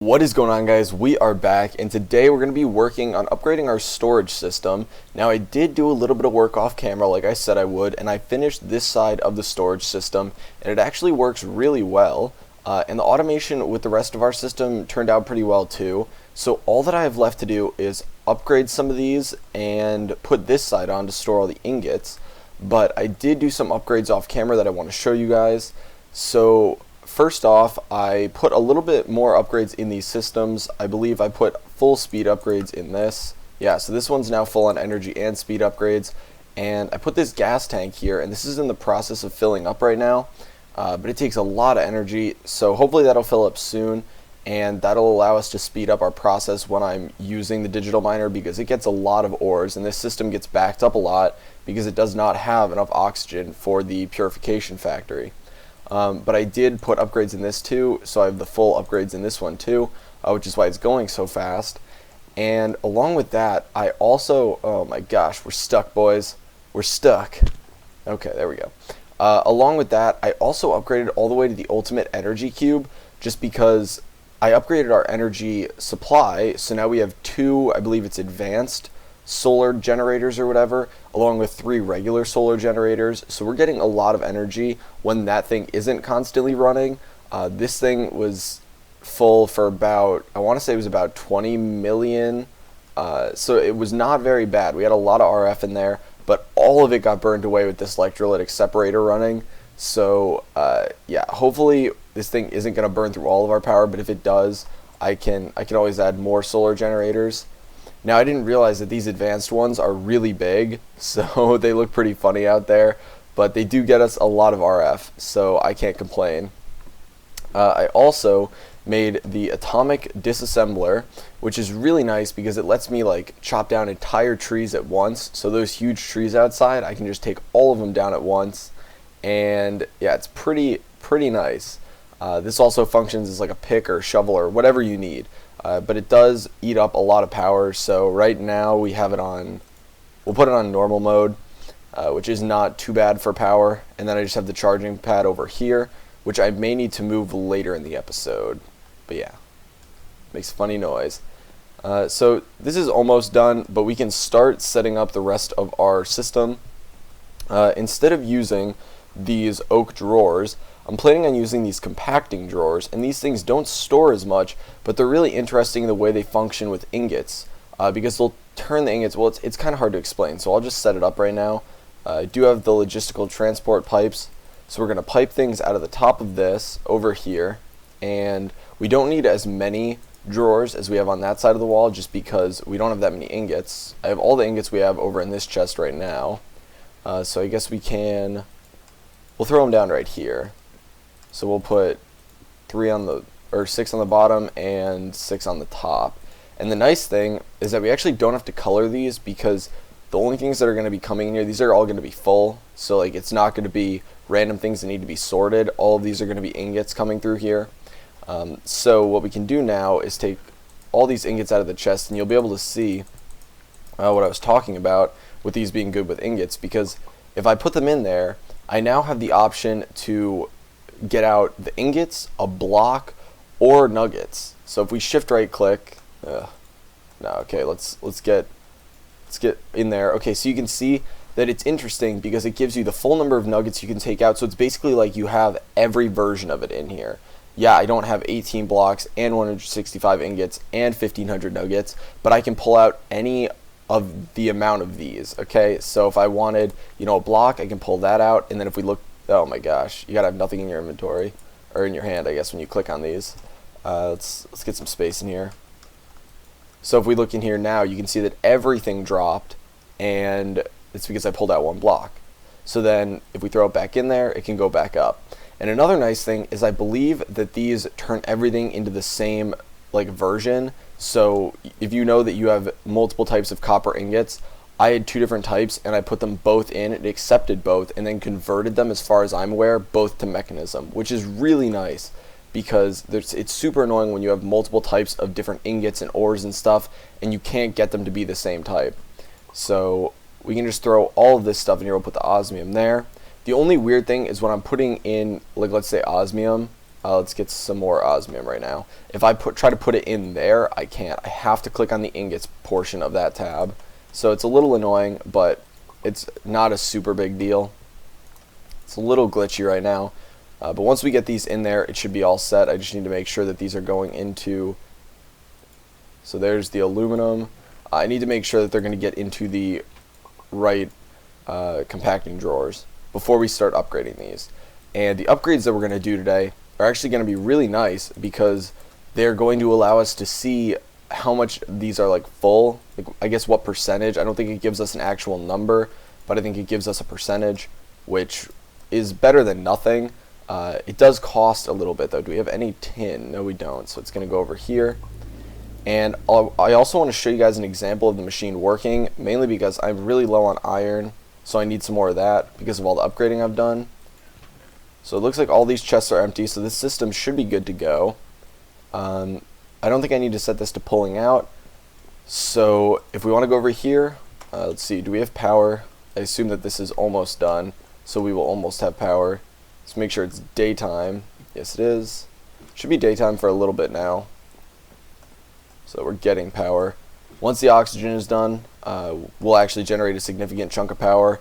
What is going on, guys? We are back, and today we're going to be working on upgrading our storage system. Now, I did do a little bit of work off camera like I said I would, and I finished this side of the storage system, and it actually works really well. And the automation with the rest of our system turned out pretty well too. So all that I have left to do is upgrade some of these and put this side on to store all the ingots. But I did do some upgrades off camera that I want to show you guys. So first off, I put a little bit more upgrades in these systems. I believe I put full speed upgrades in this. Yeah, so this one's now full on energy and speed upgrades. And I put this gas tank here, and this is in the process of filling up right now. But it takes a lot of energy, so hopefully that'll fill up soon, and that'll allow us to speed up our process when I'm using the digital miner, because it gets a lot of ores, and this system gets backed up a lot because it does not have enough oxygen for the purification factory. But I did put upgrades in this too, so I have the full upgrades in this one too, which is why it's going so fast. And along with that, I also, oh my gosh, we're stuck, boys. We're stuck. Okay, there we go. Along with that, I also upgraded all the way to the ultimate energy cube, just because I upgraded our energy supply, so now we have 2, I believe it's advanced solar generators or whatever, along with 3 regular solar generators, so we're getting a lot of energy when that thing isn't constantly running. This thing was full for about, I want to say it was about 20 million, so it was not very bad. We had a lot of RF in there, but all of it got burned away with this electrolytic separator running. So yeah, hopefully this thing isn't going to burn through all of our power, but if it does, I can always add more solar generators. Now, I didn't realize that these advanced ones are really big, so they look pretty funny out there, but they do get us a lot of RF, so I can't complain. I also made the atomic disassembler, which is really nice because it lets me like chop down entire trees at once. So those huge trees outside, I can just take all of them down at once, and yeah, it's pretty nice. This also functions as like a pick or shovel or whatever you need, but it does eat up a lot of power. So right now we have it on, we'll put it on normal mode, which is not too bad for power, and then I just have the charging pad over here, which I may need to move later in the episode. But yeah, makes a funny noise. So this is almost done, but we can start setting up the rest of our system. Instead of using these oak drawers, I'm planning on using these compacting drawers, and these things don't store as much, but they're really interesting in the way they function with ingots, because they'll turn the ingots. Well, it's kind of hard to explain, so I'll just set it up right now. I do have the logistical transport pipes, so we're going to pipe things out of the top of this over here, and we don't need as many drawers as we have on that side of the wall, just because we don't have that many ingots. I have all the ingots we have over in this chest right now, so I guess we'll throw them down right here. So we'll put 6 on the bottom and 6 on the top. And the nice thing is that we actually don't have to color these, because the only things that are going to be coming in here, these are all going to be full, so like it's not going to be random things that need to be sorted. All of these are going to be ingots coming through here. So what we can do now is take all these ingots out of the chest, and you'll be able to see what I was talking about with these being good with ingots, because if I put them in there, I now have the option to get out the ingots, a block, or nuggets. So if we shift right click, okay, let's get in there. Okay, so you can see that it's interesting because it gives you the full number of nuggets you can take out. So it's basically like you have every version of it in here. Yeah, I don't have 18 blocks and 165 ingots and 1500 nuggets, but I can pull out any of the amount of these. Okay, so if I wanted, a block, I can pull that out, and then if we look, oh my gosh, you gotta have nothing in your inventory, or in your hand, I guess, when you click on these. Let's get some space in here. So if we look in here now, you can see that everything dropped, and it's because I pulled out one block. So then if we throw it back in there, it can go back up. And another nice thing is I believe that these turn everything into the same version. So if you know that you have multiple types of copper ingots, I had 2 different types, and I put them both in, it accepted both, and then converted them, as far as I'm aware, both to mekanism, which is really nice, because it's super annoying when you have multiple types of different ingots and ores and stuff, and you can't get them to be the same type. So we can just throw all of this stuff in here. We'll put the osmium there. The only weird thing is when I'm putting in, let's say osmium, Let's get some more osmium right now. If I try to put it in there, I can't. I have to click on the ingots portion of that tab. So it's a little annoying, but it's not a super big deal. It's a little glitchy right now. But once we get these in there, it should be all set. I just need to make sure that these are going into... So there's the aluminum. I need to make sure that they're going to get into the right compacting drawers before we start upgrading these. And the upgrades that we're going to do today are actually going to be really nice because they're going to allow us to see how much these are like full, like, I guess what percentage. I don't think it gives us an actual number, but I think it gives us a percentage, which is better than nothing. It does cost a little bit though. Do we have any tin? No, we don't. So it's going to go over here. And I also want to show you guys an example of the machine working, mainly because I'm really low on iron, so I need some more of that because of all the upgrading I've done. So it looks like all these chests are empty, so this system should be good to go. I don't think I need to set this to pulling out. So if we want to go over here, let's see, do we have power? I assume that this is almost done, so we will almost have power. Let's make sure it's daytime. Yes, it is. Should be daytime for a little bit now. So we're getting power. Once the oxygen is done, we'll actually generate a significant chunk of power.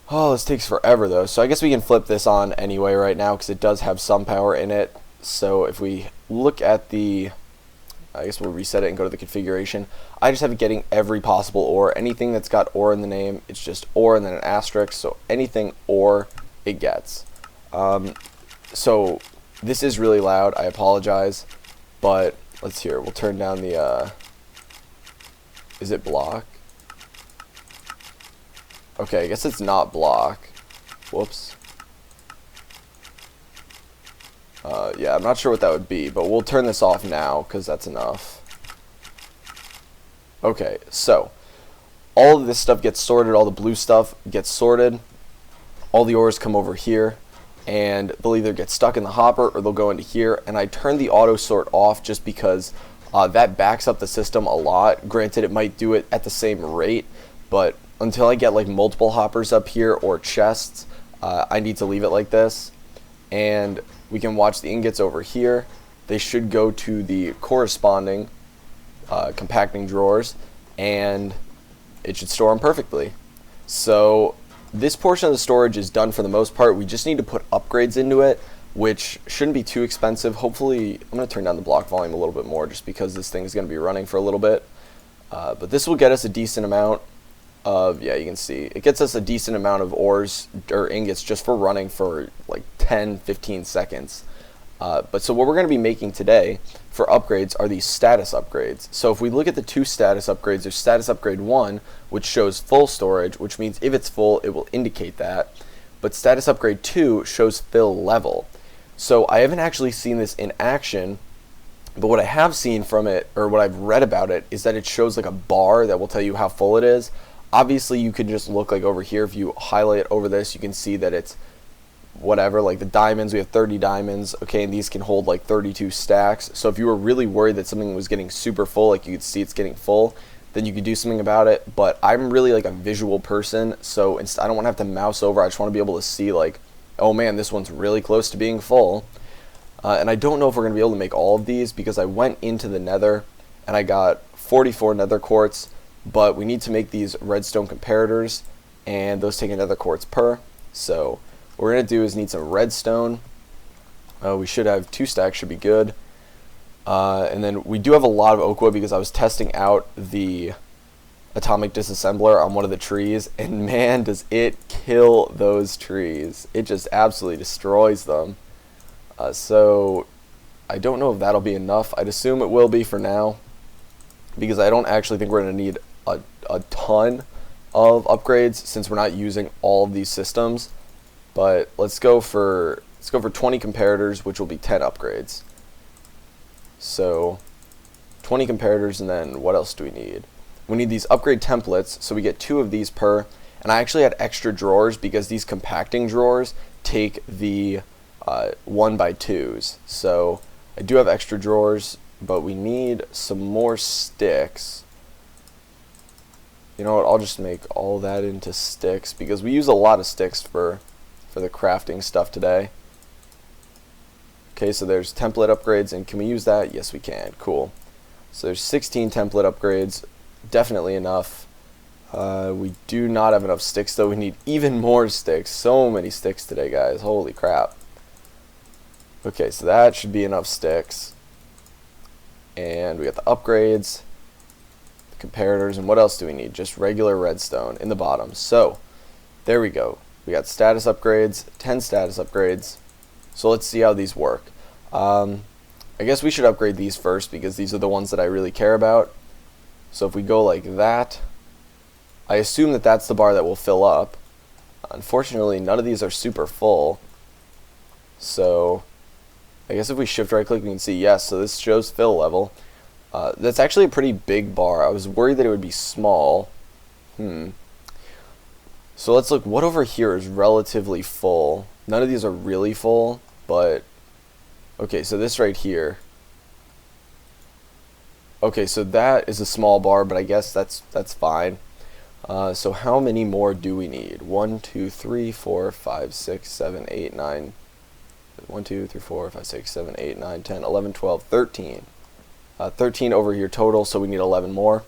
Oh, this takes forever though. So I guess we can flip this on anyway right now because it does have some power in it. So if we look at the, I guess we'll reset it and go to the configuration. I just have it getting every possible ore. Anything that's got ore in the name, it's just ore and then an asterisk. So anything ore, it gets. So this is really loud. I apologize, but let's hear. We'll turn down the, is it block? Okay, I guess it's not block. Whoops. Yeah, I'm not sure what that would be, but we'll turn this off now because that's enough. Okay, so all of this stuff gets sorted, all the blue stuff gets sorted. All the ores come over here, and they'll either get stuck in the hopper or they'll go into here. And I turned the auto sort off just because that backs up the system a lot. Granted, it might do it at the same rate, but until I get like multiple hoppers up here or chests, I need to leave it like this. And we can watch the ingots over here. They should go to the corresponding compacting drawers, and it should store them perfectly. So this portion of the storage is done for the most part. We just need to put upgrades into it, which shouldn't be too expensive. Hopefully, I'm going to turn down the block volume a little bit more just because this thing is going to be running for a little bit. But this will get us a decent amount of, yeah, you can see it gets us a decent amount of ores or ingots just for running for like 10-15 seconds. But so what we're going to be making today for upgrades are these status upgrades. So if we look at the two status upgrades, there's status upgrade 1, which shows full storage, which means if it's full, it will indicate that. But status upgrade 2 shows fill level. So I haven't actually seen this in action, but what I have seen from it, or what I've read about it, is that it shows like a bar that will tell you how full it is. Obviously, you could just look like over here. If you highlight over this, you can see that it's whatever, like the diamonds, we have 30 diamonds, okay, and these can hold like 32 stacks. So if you were really worried that something was getting super full, like you could see it's getting full, then you could do something about it. But I'm really like a visual person, so I don't want to have to mouse over. I just want to be able to see like, oh man, this one's really close to being full. And I don't know if we're going to be able to make all of these because I went into the nether and I got 44 nether quartz, but we need to make these redstone comparators, and those take a nether quartz per. So what we're going to do is need some redstone. We should have 2 stacks, should be good. And then we do have a lot of oak wood because I was testing out the atomic disassembler on one of the trees, and man, does it kill those trees. It just absolutely destroys them. So I don't know if that'll be enough. I'd assume it will be for now, because I don't actually think we're going to need a ton of upgrades since we're not using all of these systems. But let's go for 20 comparators, which will be 10 upgrades. So 20 comparators, and then what else do we need? We need these upgrade templates, so we get 2 of these per. And I actually had extra drawers because these compacting drawers take the 1x2s. So I do have extra drawers, but we need some more sticks. You know what, I'll just make all that into sticks because we use a lot of sticks for the crafting stuff today. Okay, so there's template upgrades, and can we use that? Yes, we can. Cool. So there's 16 template upgrades, definitely enough. We do not have enough sticks, though. We need even more sticks. So many sticks today, guys. Holy crap. Okay, so that should be enough sticks. And we got the upgrades, the comparators, and what else do we need? Just regular redstone in the bottom. So, there we go. We got status upgrades, 10 status upgrades. So let's see how these work. I guess we should upgrade these first because these are the ones that I really care about. So if we go like that, I assume that that's the bar that will fill up. Unfortunately, none of these are super full. So I guess if we shift right click, we can see yes, so this shows fill level. That's actually a pretty big bar. I was worried that it would be small. So let's look, what over here is relatively full? None of these are really full, but okay, so this right here. Okay, so that is a small bar, but I guess that's fine. So how many more do we need? 1, 2, 3, 4, 5, 6, 7, 8, 9. 1, 2, 3, 4, 5, 6, 7, 8, 9, 10, 11, 12, 13. 13 over here total, so we need 11 more.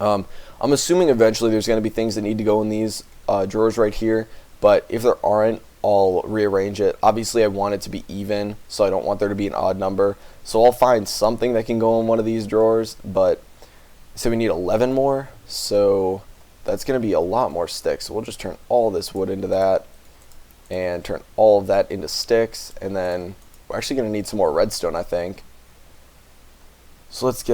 I'm assuming eventually there's going to be things that need to go in these drawers right here, but if there aren't, I'll rearrange it. Obviously I want it to be even, so I don't want there to be an odd number. So I'll find something that can go in one of these drawers, but so we need 11 more, so that's going to be a lot more sticks. So we'll just turn all this wood into that and turn all of that into sticks, and then we're actually going to need some more redstone, I think. So let's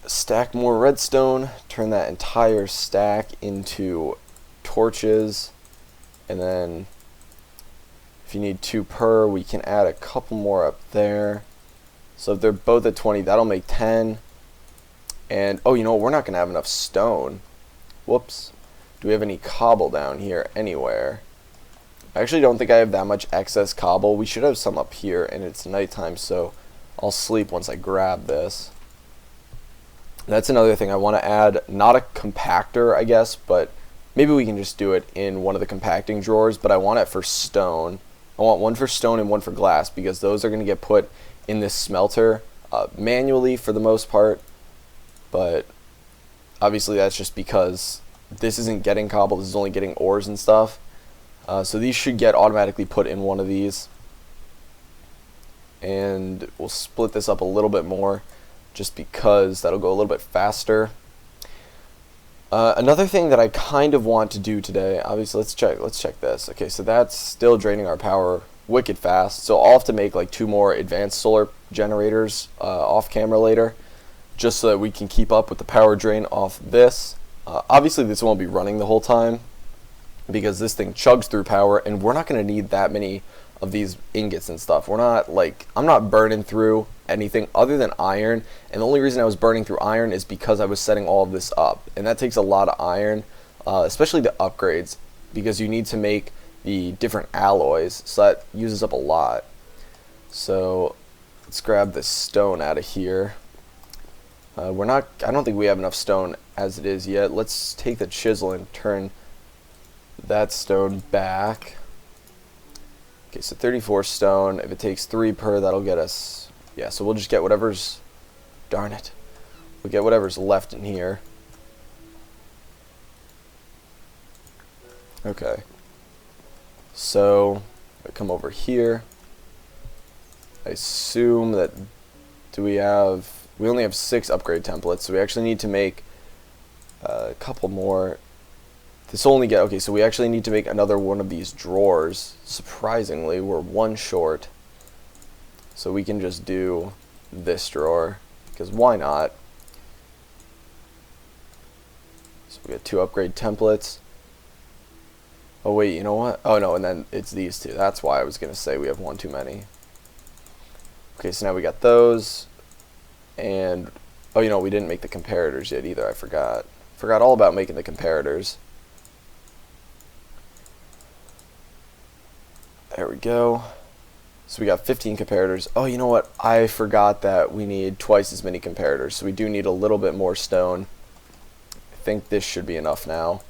stack more redstone, turn that entire stack into torches, and then if you need 2 per, we can add a couple more up there. So if they're both at 20, that'll make 10. And oh, you know what? We're not going to have enough stone. Whoops. Do we have any cobble down here anywhere? I actually don't think I have that much excess cobble. We should have some up here, and it's nighttime, so I'll sleep once I grab this. That's another thing I want to add. Not a compactor, I guess, but maybe we can just do it in one of the compacting drawers, but I want it for stone. I want one for stone and one for glass, because those are going to get put in this smelter manually for the most part, but obviously that's just because this isn't getting cobble, this is only getting ores and stuff. So these should get automatically put in one of these, and we'll split this up a little bit more just because that'll go a little bit faster. Another thing that I kind of want to do today, obviously let's check this. Okay, so that's still draining our power wicked fast, so I'll have to make like 2 more advanced solar generators off camera later, just so that we can keep up with the power drain off this. Obviously this won't be running the whole time because this thing chugs through power, and we're not going to need that many of these ingots and stuff. I'm not burning through anything other than iron, and the only reason I was burning through iron is because I was setting all of this up, and that takes a lot of iron, especially the upgrades, because you need to make the different alloys, so that uses up a lot. So let's grab this stone out of here. I don't think we have enough stone as it is yet. Let's take the chisel and turn that stone back. Okay, so 34 stone. If it takes 3 per, that'll get us, yeah, so we'll just get whatever's, darn it, we'll get whatever's left in here. Okay, so I come over here. I assume that, we only have 6 upgrade templates, so we actually need to make a couple more. This will only get, okay, so we actually need to make another one of these drawers. Surprisingly, we're 1 short. So we can just do this drawer, because why not? So we got 2 upgrade templates. Oh wait, you know what? Oh no, and then it's these 2. That's why I was going to say we have 1 too many. Okay, so now we got those. And, oh, you know, we didn't make the comparators yet either. I forgot. Forgot all about making the comparators. There we go. So we got 15 comparators. Oh, you know what? I forgot that we need twice as many comparators. So we do need a little bit more stone. I think this should be enough now.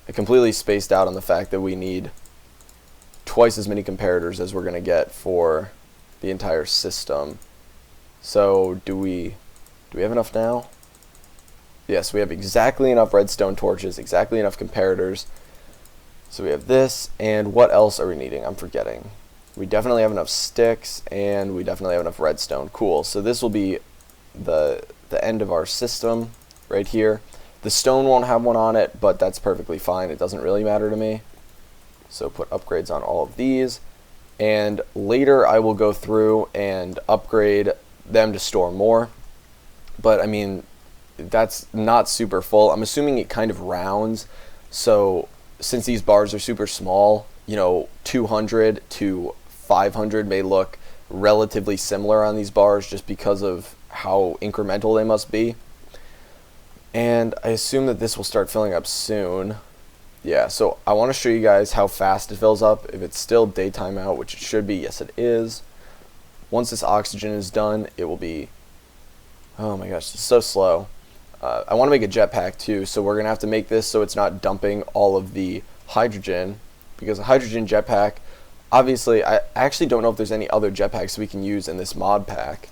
I completely spaced out on the fact that we need twice as many comparators as we're going to get for the entire system. So do we have enough now? Yes, we have exactly enough redstone torches, exactly enough comparators. So we have this, and what else are we needing? I'm forgetting. We definitely have enough sticks, and we definitely have enough redstone. Cool. So this will be the end of our system right here. The stone won't have one on it, but that's perfectly fine. It doesn't really matter to me. So put upgrades on all of these. And later I will go through and upgrade them to store more. But I mean, that's not super full. I'm assuming it kind of rounds. So since these bars are super small, you know, 200 to 500 may look relatively similar on these bars just because of how incremental they must be. And I assume that this will start filling up soon. Yeah, so I want to show you guys how fast it fills up. If it's still daytime out, which it should be, yes it is. Once this oxygen is done, it will be, oh my gosh, it's so slow. I want to make a jetpack too, so we're going to have to make this so it's not dumping all of the hydrogen, because a hydrogen jetpack, obviously, I actually don't know if there's any other jetpacks we can use in this mod pack.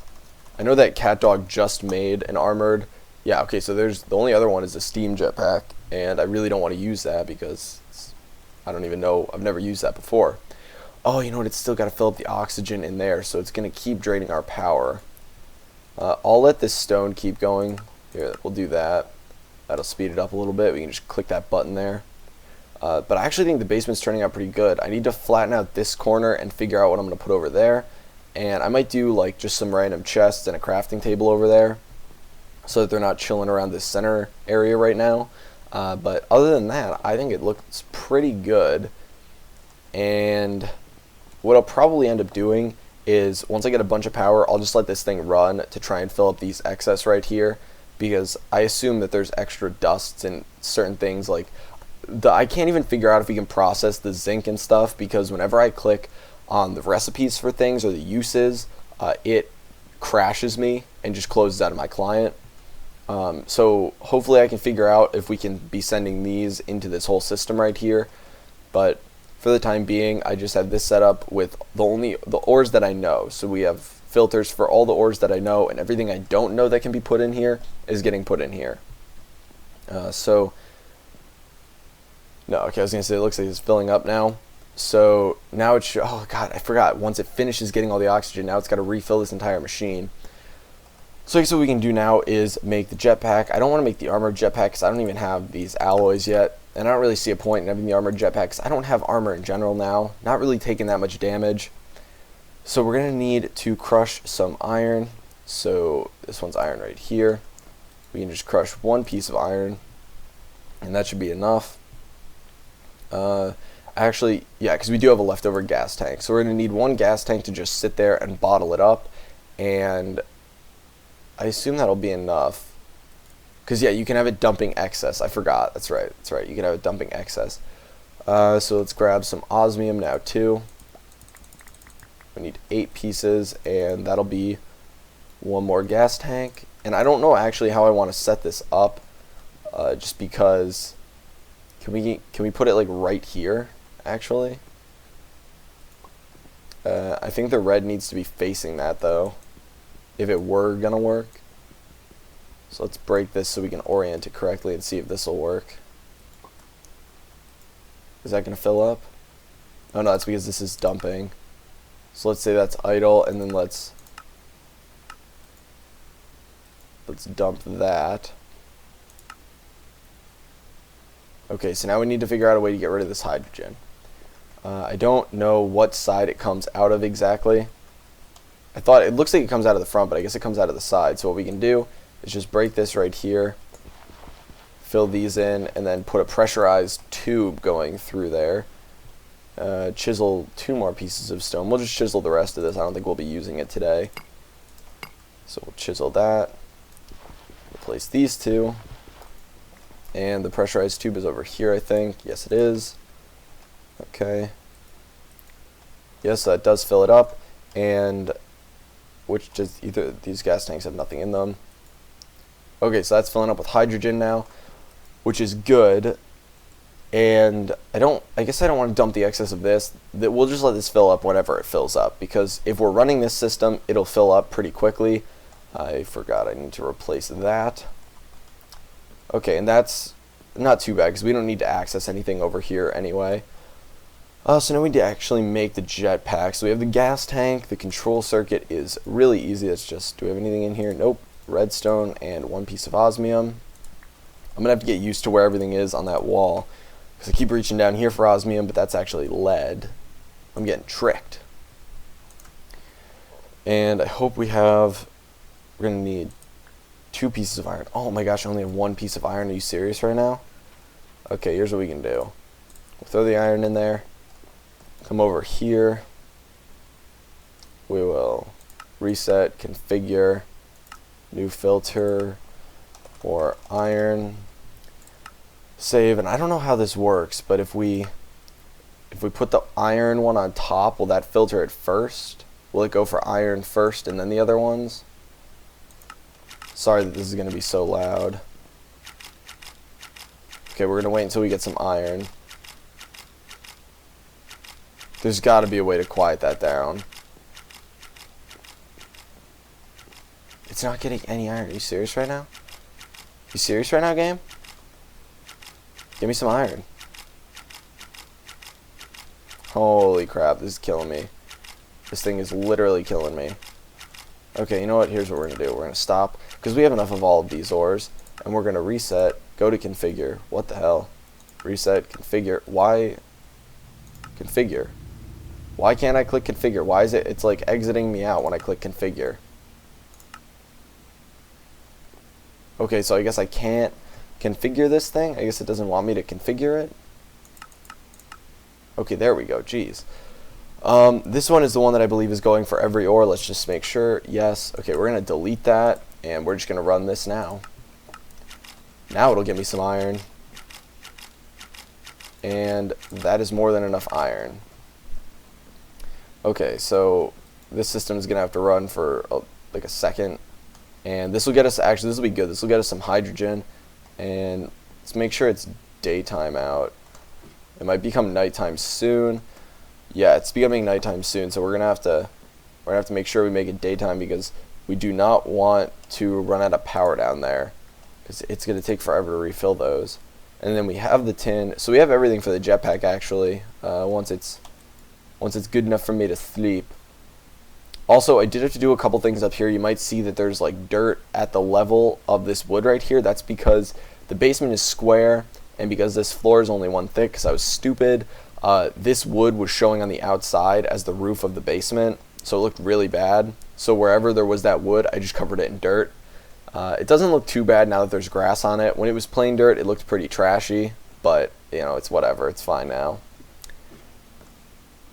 I know that CatDog just made an armored, yeah, okay, so the only other one is a steam jetpack, and I really don't want to use that because I don't even know, I've never used that before. Oh, you know what, it's still got to fill up the oxygen in there, so it's going to keep draining our power. I'll let this stone keep going. Here, we'll do that. That'll speed it up a little bit. We can just click that button there. But I actually think the basement's turning out pretty good. I need to flatten out this corner and figure out what I'm going to put over there. And I might do like just some random chests and a crafting table over there, so that they're not chilling around this center area right now. But other than that, I think it looks pretty good. And what I'll probably end up doing is, once I get a bunch of power, I'll just let this thing run to try and fill up these excess right here, because I assume that there's extra dusts and certain things like I can't even figure out if we can process the zinc and stuff, because whenever I click on the recipes for things or the uses, it crashes me and just closes out of my client. So hopefully I can figure out if we can be sending these into this whole system right here. But for the time being, I just have this set up with the ores that I know. So we have filters for all the ores that I know, and everything I don't know that can be put in here is getting put in here. So no, okay, I was gonna say it looks like it's filling up now. So now it should, oh god, I forgot, once it finishes getting all the oxygen, now it's got to refill this entire machine. So I guess what we can do now is make the jetpack. I don't want to make the armored jetpack because I don't even have these alloys yet, and I don't really see a point in having the armored jetpack because I don't have armor in general now, not really taking that much damage. So we're going to need to crush some iron. So this one's iron right here. We can just crush one piece of iron, and that should be enough. Actually, yeah, because we do have a leftover gas tank. So we're going to need one gas tank to just sit there and bottle it up, and I assume that'll be enough. Because, yeah, you can have it dumping excess. I forgot. That's right. That's right. You can have it dumping excess. So let's grab some osmium now, too. We need 8 pieces, and that'll be one more gas tank. And I don't know actually how I want to set this up, just because can we put it like right here actually? I think the red needs to be facing that though, if it were gonna work. So let's break this so we can orient it correctly and see if this will work. Is that gonna fill up? Oh no, that's because this is dumping. So let's say that's idle, and then let's dump that. Okay, so now we need to figure out a way to get rid of this hydrogen. I don't know what side it comes out of exactly. I thought it looks like it comes out of the front, but I guess it comes out of the side. So what we can do is just break this right here, fill these in, and then put a pressurized tube going through there. Chisel 2 more pieces of stone. We'll just chisel the rest of this. I don't think we'll be using it today. So we'll chisel that. Replace these 2. And the pressurized tube is over here, I think. Yes, it is. Okay. Yes, that does fill it up. And which just either these gas tanks have nothing in them. Okay, so that's filling up with hydrogen now, which is good. And I guess I don't want to dump the excess of this. We'll just let this fill up whenever it fills up, because if we're running this system, it'll fill up pretty quickly. I forgot I need to replace that. Okay, and that's not too bad because we don't need to access anything over here anyway. So now we need to actually make the jetpack. So we have the gas tank. The control circuit is really easy. It's just, do we have anything in here? Nope. Redstone and one piece of osmium. I'm going to have to get used to where everything is on that wall, because I keep reaching down here for osmium, but that's actually lead. I'm getting tricked. And I hope we're going to need 2 pieces of iron. Oh my gosh, I only have 1 piece of iron. Are you serious right now? Okay, here's what we can do. We'll throw the iron in there. Come over here. We will reset, configure, new filter, or iron. Save, and I don't know how this works, but if we put the iron one on top, will that filter it first? Will it go for iron first and then the other ones? Sorry that this is going to be so loud. Okay, we're going to wait until we get some iron. There's got to be a way to quiet that down. It's not getting any iron. Are you serious right now? You serious right now, game? Give me some iron. Holy crap, this is killing me. This thing is literally killing me. Okay, you know what? Here's what we're going to do. We're going to stop, because we have enough of all of these ores, and we're going to reset, go to configure. What the hell? Reset, configure. Why? Configure. Why can't I click configure? Why is it? It's like exiting me out when I click configure. Okay, so I guess I can't configure this thing. I guess it doesn't want me to configure it. Okay, there we go. Jeez. This one is the one that I believe is going for every ore. Let's just make sure. Yes. Okay, we're going to delete that, and we're just going to run this now. Now it'll give me some iron. And that is more than enough iron. Okay, so this system is going to have to run for like a second. And this will get us, actually this will be good. This will get us some hydrogen. And let's make sure it's daytime out. It might become nighttime soon. Yeah, it's becoming nighttime soon, so we're gonna have to make sure we make it daytime, because we do not want to run out of power down there, because it's gonna take forever to refill those. And then we have the tin, so we have everything for the jetpack actually. Once it's good enough for me to sleep. Also, I did have to do a couple things up here. You might see that there's like dirt at the level of this wood right here. That's because the basement is square, and because this floor is only 1 thick, because I was stupid. This wood was showing on the outside as the roof of the basement, so it looked really bad. So wherever there was that wood, I just covered it in dirt. It doesn't look too bad now that there's grass on it. When it was plain dirt, it looked pretty trashy, but you know, it's whatever. It's fine now.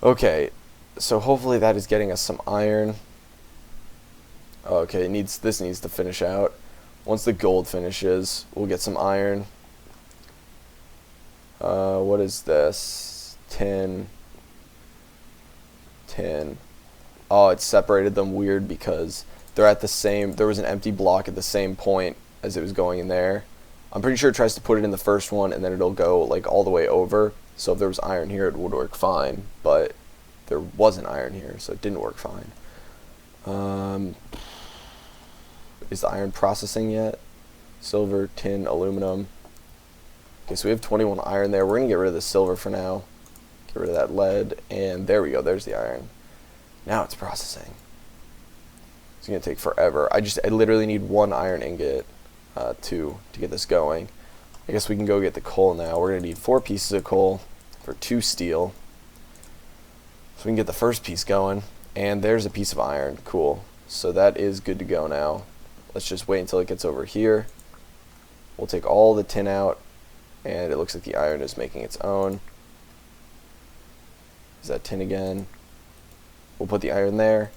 Okay, so hopefully that is getting us some iron. Okay, this needs to finish out. Once the gold finishes, we'll get some iron. What is this? Tin. Oh, it separated them weird because they're at the same, there was an empty block at the same point as it was going in there. I'm pretty sure it tries to put it in the first one and then it'll go like all the way over. So if there was iron here, it would work fine, but there wasn't iron here, so it didn't work fine. Is the iron processing yet? Silver, tin, aluminum. Okay, so we have 21 iron there. We're gonna get rid of the silver for now. Get rid of that lead, and there we go. There's the iron. Now it's processing. It's gonna take forever. I literally need 1 iron ingot to get this going. I guess we can go get the coal now. We're gonna need 4 pieces of coal for 2 steel. So we can get the first piece going, and there's a piece of iron. Cool. So that is good to go now. Let's just wait until it gets over here. We'll take all the tin out, and it looks like the iron is making its own. Is that tin again? We'll put the iron there,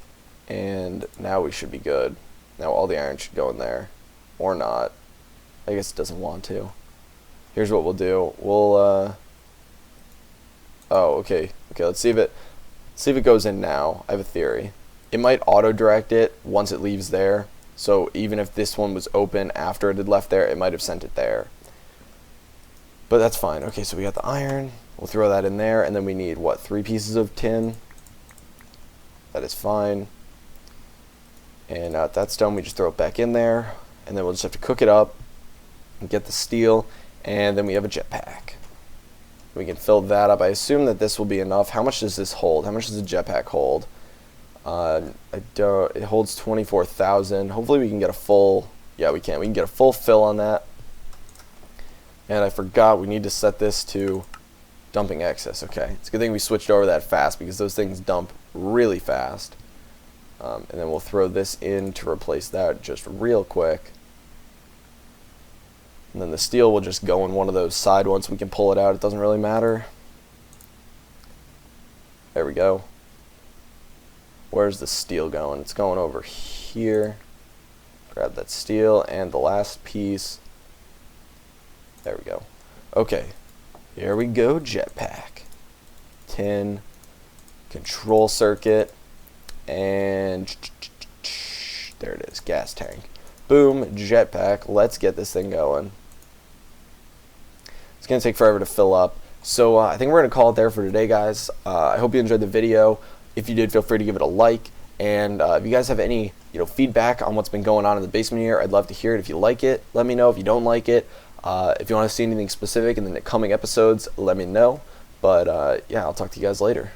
and now we should be good. Now all the iron should go in there, or not. I guess it doesn't want to. Here's what we'll do. We'll oh, okay. Let's see if it goes in now. I have a theory. It might auto direct it once it leaves there. So even if this one was open after it had left there, it might have sent it there. But that's fine. Okay, so we got the iron. We'll throw that in there, and then we need, what, 3 pieces of tin? That is fine. And now that that's done, we just throw it back in there, and then we'll just have to cook it up and get the steel, and then we have a jetpack. We can fill that up. I assume that this will be enough. How much does this hold? How much does the jetpack hold? It holds 24,000. Hopefully we can get a full, yeah, we can. We can get a full fill on that. And I forgot we need to set this to dumping excess. Okay, it's a good thing we switched over that fast because those things dump really fast. And then we'll throw this in to replace that just real quick. And then the steel will just go in one of those side ones. We can pull it out. It doesn't really matter. There we go. Where's the steel going? It's going over here. Grab that steel and the last piece. There we go. Okay. Here we go. Jetpack. Tin. Control circuit. And there it is. Gas tank. Boom. Jetpack. Let's get this thing going. It's going to take forever to fill up. So I think we're going to call it there for today, guys. I hope you enjoyed the video. If you did, feel free to give it a like. And if you guys have any feedback on what's been going on in the basement here, I'd love to hear it. If you like it, let me know. If you don't like it, if you want to see anything specific in the coming episodes, let me know. But yeah, I'll talk to you guys later.